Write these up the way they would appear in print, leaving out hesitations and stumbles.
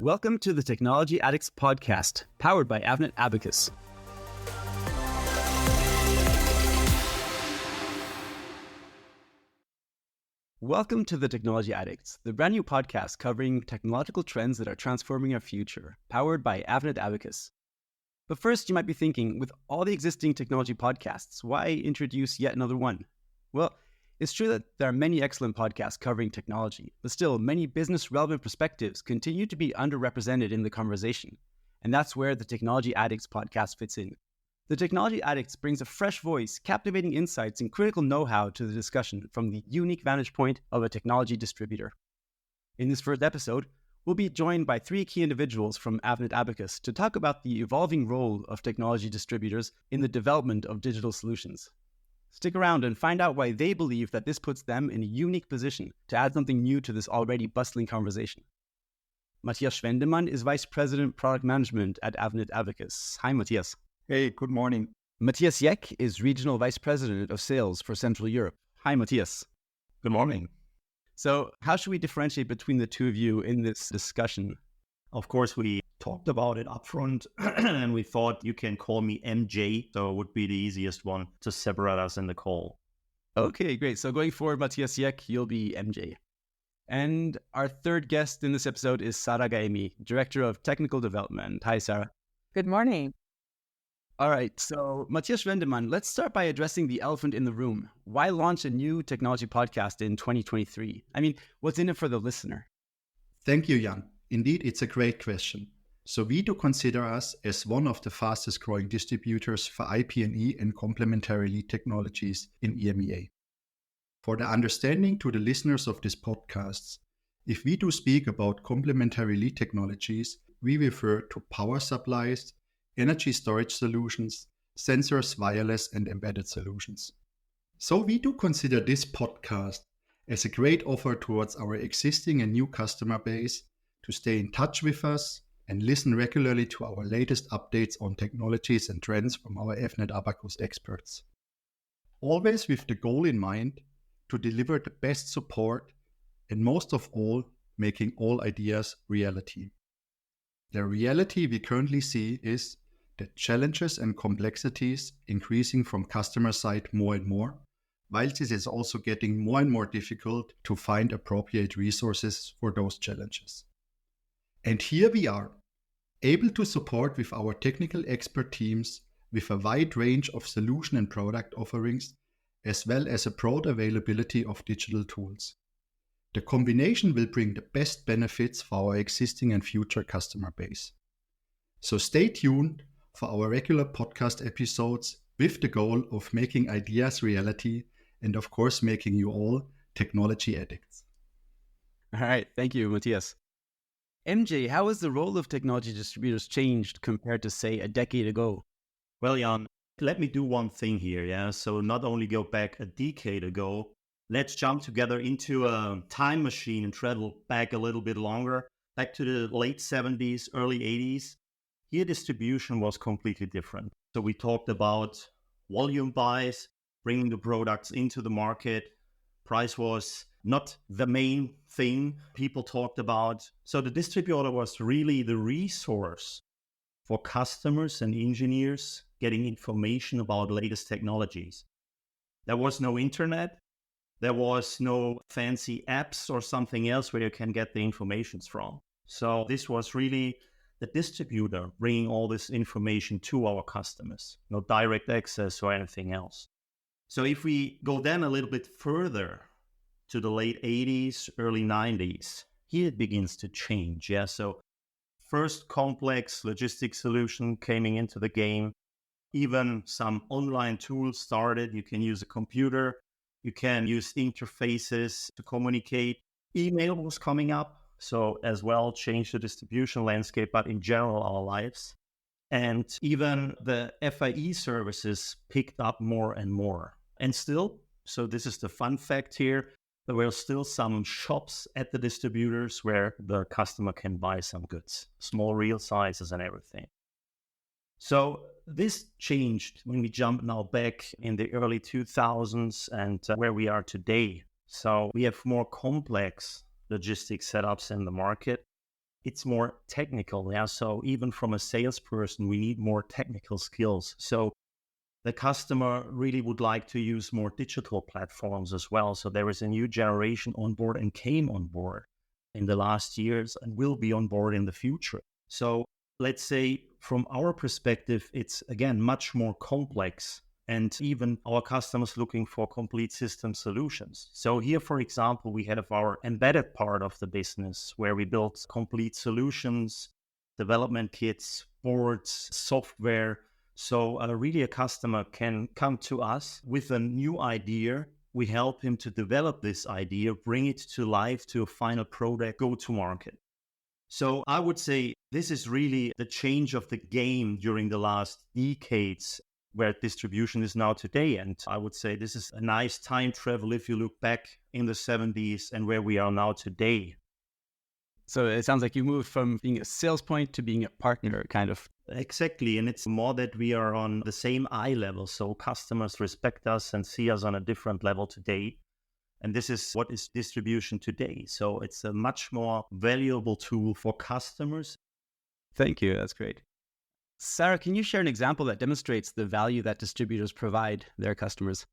Welcome to the Technology Addicts podcast, powered by Avnet Abacus. Welcome to the Technology Addicts, the brand new podcast covering technological trends that are transforming our future, powered by Avnet Abacus. But first, you might be thinking, with all the existing technology podcasts, why introduce yet another one? Well, it's true that there are many excellent podcasts covering technology, but still, many business-relevant perspectives continue to be underrepresented in the conversation. And that's where the Technology Addicts podcast fits in. The Technology Addicts brings a fresh voice, captivating insights, and critical know-how to the discussion from the unique vantage point of a technology distributor. In this first episode, we'll be joined by three key individuals from Avnet Abacus to talk about the evolving role of technology distributors in the development of digital solutions. Stick around and find out why they believe that this puts them in a unique position to add something new to this already bustling conversation. Matthias Schwendemann is Vice President Product Management at Avnet Abacus. Hi, Matthias. Hey, good morning. Matthias Jeck is Regional Vice President of Sales for Central Europe. Hi, Matthias. Good morning. So how should we differentiate between the two of you in this discussion? Of course, we talked about it upfront and we thought you can call me MJ, so it would be the easiest one to separate us in the call. Okay, great. So going forward, Matthias Jeck, you'll be MJ. And our third guest in this episode is Sarah Gaemi, Director of Technical Development. Hi, Sarah. Good morning. All right, so Matthias Schwendemann, let's start by addressing the elephant in the room. Why launch a new technology podcast in 2023? I mean, what's in it for the listener? Thank you, Jan. Indeed, it's a great question. So we do consider us as one of the fastest growing distributors for IP&E and complementary lead technologies in EMEA. For the understanding to the listeners of this podcast, if we do speak about complementary lead technologies, we refer to power supplies, energy storage solutions, sensors, wireless, and embedded solutions. So we do consider this podcast as a great offer towards our existing and new customer base to stay in touch with us and listen regularly to our latest updates on technologies and trends from our Avnet Abacus experts. Always with the goal in mind to deliver the best support and most of all, making all ideas reality. The reality we currently see is that challenges and complexities increasing from customer side more and more, whilst it is also getting more and more difficult to find appropriate resources for those challenges. And here we are, able to support with our technical expert teams with a wide range of solution and product offerings, as well as a broad availability of digital tools. The combination will bring the best benefits for our existing and future customer base. So stay tuned for our regular podcast episodes with the goal of making ideas reality and of course making you all technology addicts. All right, thank you, Matthias. MJ, how has the role of technology distributors changed compared to, say, a decade ago? Well, Jan, let me do one thing here, yeah? So not only go back a decade ago, let's jump together into a time machine and travel back a little bit longer, back to the late 70s, early 80s. Here, distribution was completely different. So we talked about volume buys, bringing the products into the market. Price was not the main thing people talked about. So the distributor was really the resource for customers and engineers getting information about latest technologies. There was no internet. There was no fancy apps or something else where you can get the information from. So this was really the distributor bringing all this information to our customers, no direct access or anything else. So if we go then a little bit further to the late 80s, early 90s, here it begins to change. Yeah, so first complex logistics solution coming into the game, even some online tools started. You can use a computer, you can use interfaces to communicate. Email was coming up, so as well changed the distribution landscape, but in general our lives. And even the FIE services picked up more and more. And still, so this is the fun fact here, there were still some shops at the distributors where the customer can buy some goods, small real sizes and everything. So this changed when we jump now back in the early 2000s and where we are today. So we have more complex logistics setups in the market. it's more technical. Yeah. So even from a salesperson, we need more technical skills. So the customer really would like to use more digital platforms as well. So there is a new generation on board and came on board in the last years and will be on board in the future. So let's say from our perspective, it's again much more complex, and even our customers looking for complete system solutions. So here, for example, we have our embedded part of the business where we build complete solutions, development kits, boards, software. So really a customer can come to us with a new idea. We help him to develop this idea, bring it to life to a final product, go to market. So I would say this is really the change of the game during the last decades where distribution is now today. And I would say this is a nice time travel if you look back in the 70s and where we are now today. So it sounds like you moved from being a sales point to being a partner, kind of. Exactly. And it's more that we are on the same eye level. So customers respect us and see us on a different level today. And this is what is distribution today. So it's a much more valuable tool for customers. Thank you. That's great. Sarah, can you share an example that demonstrates the value that distributors provide their customers?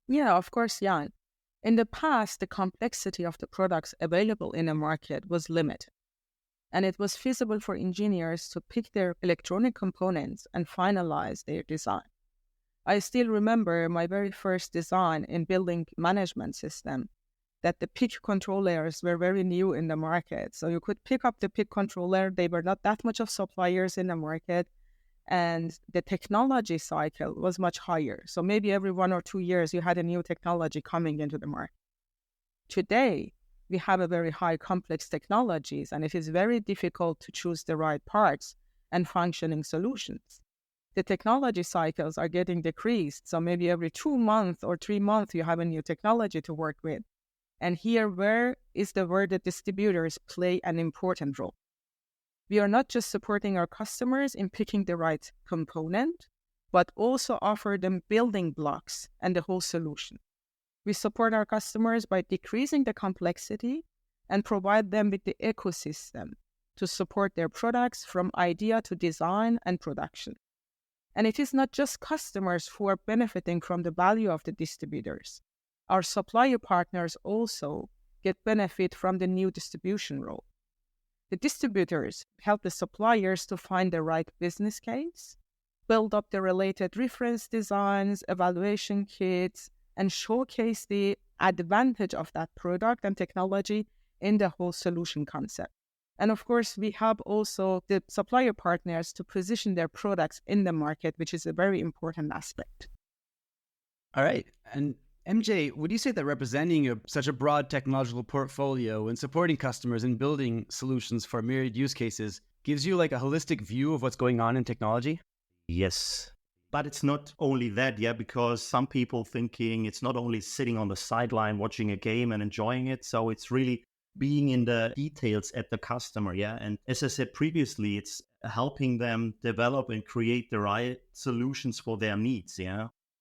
Yeah, of course, Jan. In the past, the complexity of the products available in a market was limited, and it was feasible for engineers to pick their electronic components and finalize their design. I still remember my very first design in building management system, that the PIC controllers were very new in the market. So you could pick up the PIC controller. They were not that much of suppliers in the market, and the technology cycle was much higher. So maybe every 1 or 2 years, you had a new technology coming into the market. Today, we have a very high complex technologies, and it is very difficult to choose the right parts and functioning solutions. The technology cycles are getting decreased. So maybe every 2 months or 3 months, you have a new technology to work with. And here, where the distributors play an important role. We are not just supporting our customers in picking the right component, but also offer them building blocks and the whole solution. We support our customers by decreasing the complexity and provide them with the ecosystem to support their products from idea to design and production. And it is not just customers who are benefiting from the value of the distributors. Our supplier partners also get benefit from the new distribution role. The distributors help the suppliers to find the right business case, build up the related reference designs, evaluation kits, and showcase the advantage of that product and technology in the whole solution concept. And of course, we help also the supplier partners to position their products in the market, which is a very important aspect. All right. And MJ, would you say that representing such a broad technological portfolio and supporting customers in building solutions for myriad use cases gives you like a holistic view of what's going on in technology? Yes. But it's not only that, because some people thinking it's not only sitting on the sideline watching a game and enjoying it. So it's really being in the details at the customer. And as I said previously, it's helping them develop and create the right solutions for their needs.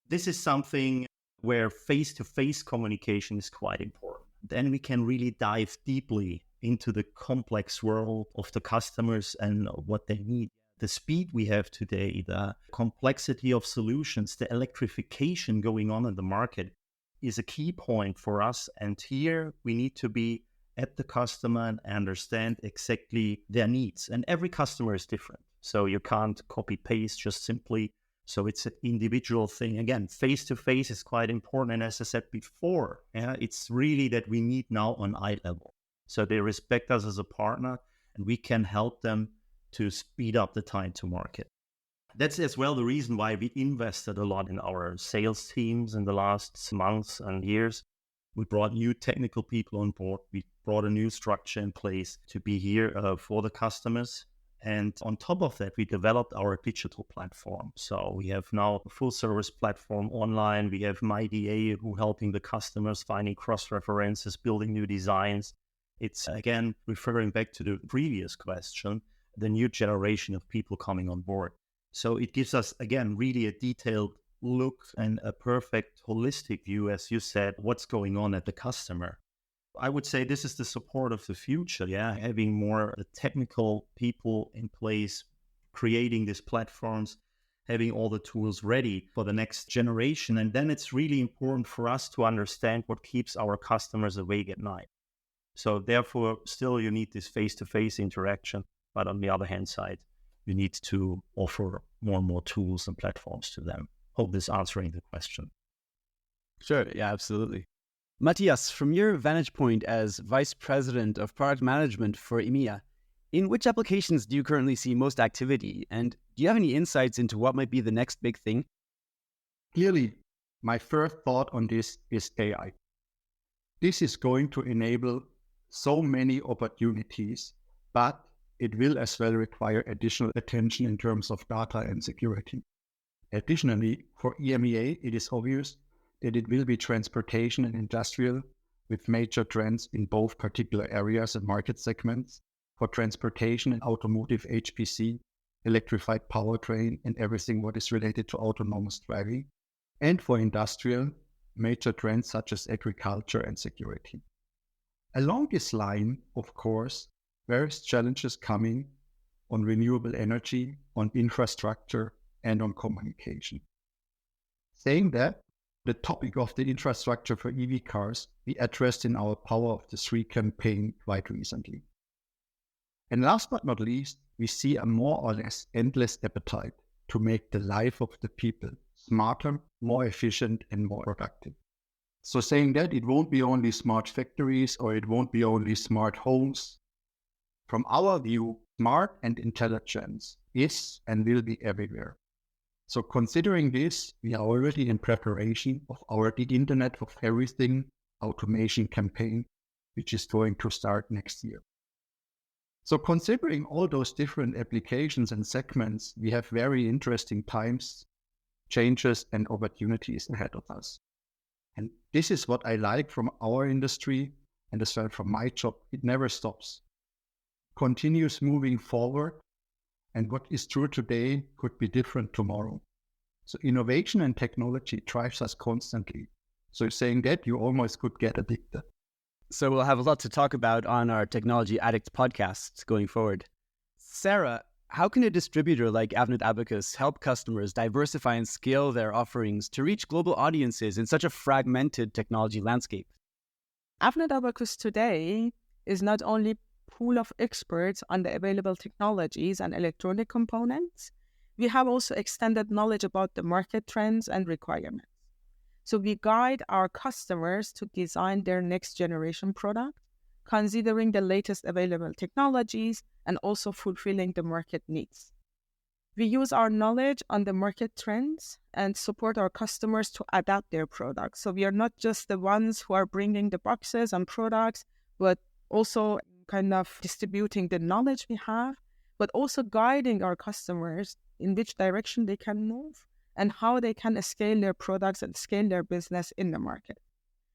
This is something where face-to-face communication is quite important. Then we can really dive deeply into the complex world of the customers and what they need. The speed we have today, the complexity of solutions, the electrification going on in the market is a key point for us. And here we need to be at the customer and understand exactly their needs. And every customer is different. So you can't copy-paste just simply. So it's an individual thing. Again, face-to-face is quite important. And as I said before, it's really that we meet now on eye level. So they respect us as a partner, and we can help them to speed up the time to market. That's as well the reason why we invested a lot in our sales teams in the last months and years. We brought new technical people on board. We brought a new structure in place to be here for the customers. And on top of that, we developed our digital platform. So we have now a full service platform online. We have MyDA who helping the customers finding cross-references, building new designs. It's again, referring back to the previous question, the new generation of people coming on board. So it gives us, again, really a detailed look and a perfect holistic view, as you said, what's going on at the customer. I would say this is the support of the future. Yeah, having more technical people in place, creating these platforms, having all the tools ready for the next generation. And then it's really important for us to understand what keeps our customers awake at night. So therefore, still you need this face-to-face interaction. But on the other hand side, you need to offer more and more tools and platforms to them. Hope this is answering the question. Sure, yeah, absolutely. Matthias, from your vantage point as Vice President of Product Management for EMEA, in which applications do you currently see most activity? And do you have any insights into what might be the next big thing? Clearly, my first thought on this is AI. This is going to enable so many opportunities, but it will as well require additional attention in terms of data and security. Additionally, for EMEA, it is obvious that it will be transportation and industrial with major trends in both particular areas and market segments. For transportation and automotive HPC, electrified powertrain, and everything what is related to autonomous driving. And for industrial, major trends such as agriculture and security. Along this line, of course, various challenges coming on renewable energy, on infrastructure, and on communication. Saying that, the topic of the infrastructure for EV cars we addressed in our Power of the Three campaign quite recently. And last but not least, we see a more or less endless appetite to make the life of the people smarter, more efficient, and more productive. So saying that, it won't be only smart factories or it won't be only smart homes. From our view, smart and intelligence is and will be everywhere. So considering this, we are already in preparation of our The Internet of Everything automation campaign, which is going to start next year. So considering all those different applications and segments, we have very interesting times, changes, and opportunities ahead of us. And this is what I like from our industry and as well from my job. It never stops. Continues moving forward, and what is true today could be different tomorrow. So innovation and technology drives us constantly. So saying that, you almost could get addicted. So we'll have a lot to talk about on our Technology Addicts podcast going forward. Sarah, how can a distributor like Avnet Abacus help customers diversify and scale their offerings to reach global audiences in such a fragmented technology landscape? Avnet Abacus today is not only a pool of experts on the available technologies and electronic components, we have also extended knowledge about the market trends and requirements. So we guide our customers to design their next generation product, considering the latest available technologies and also fulfilling the market needs. We use our knowledge on the market trends and support our customers to adapt their products. So we are not just the ones who are bringing the boxes and products, but also kind of distributing the knowledge we have, but also guiding our customers in which direction they can move and how they can scale their products and scale their business in the market.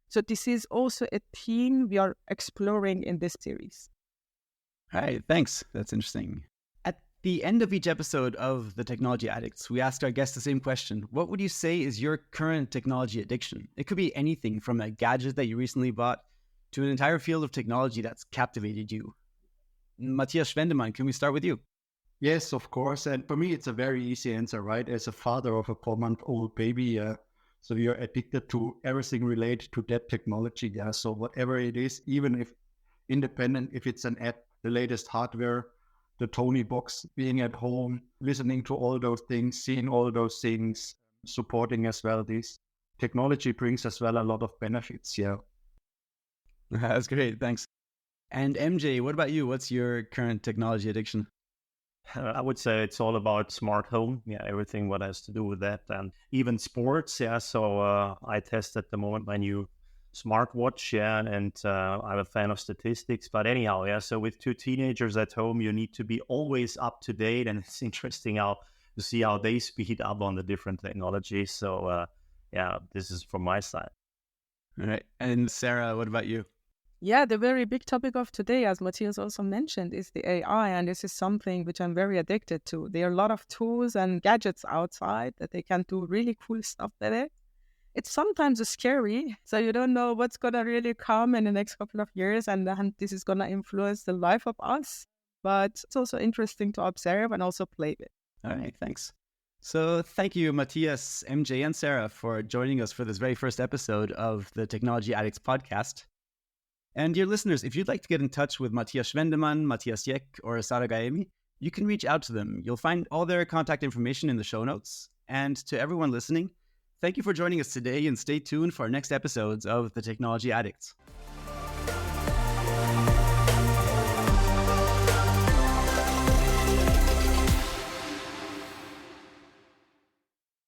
So this is also a theme we are exploring in this series. All right, thanks. That's interesting. At the end of each episode of the Technology Addicts, we ask our guests the same question. What would you say is your current technology addiction? It could be anything from a gadget that you recently bought to an entire field of technology that's captivated you. Matthias Schwendemann, can we start with you? Yes, of course. And for me, it's a very easy answer, right? As a father of a 4-month-old baby, so you're addicted to everything related to that technology. Yeah. So whatever it is, even if independent, if it's an app, the latest hardware, the Tony box, being at home, listening to all those things, seeing all those things, supporting as well. This technology brings as well a lot of benefits. Yeah. That's great. Thanks. And MJ, what about you? What's your current technology addiction? I would say it's all about smart home. Yeah, everything what has to do with that, and even sports. Yeah, so I test at the moment my new smartwatch. Yeah, and I'm a fan of statistics. But anyhow, yeah. So with 2 teenagers at home, you need to be always up to date, and it's interesting how to see how they speed up on the different technologies. So yeah, this is from my side. All right. And Sarah, what about you? Yeah, the very big topic of today, as Matthias also mentioned, is the AI. And this is something which I'm very addicted to. There are a lot of tools and gadgets outside that they can do really cool stuff with it. It's sometimes scary. So you don't know what's going to really come in the next couple of years and this is going to influence the life of us. But it's also interesting to observe and also play with. All right, thanks. So thank you, Matthias, MJ, and Sarah for joining us for this very first episode of the Technology Addicts podcast. And dear listeners, if you'd like to get in touch with Matthias Schwendemann, Matthias Jeck, or Sarah Gaemi, you can reach out to them. You'll find all their contact information in the show notes. And to everyone listening, thank you for joining us today and stay tuned for our next episodes of the Technology Addicts.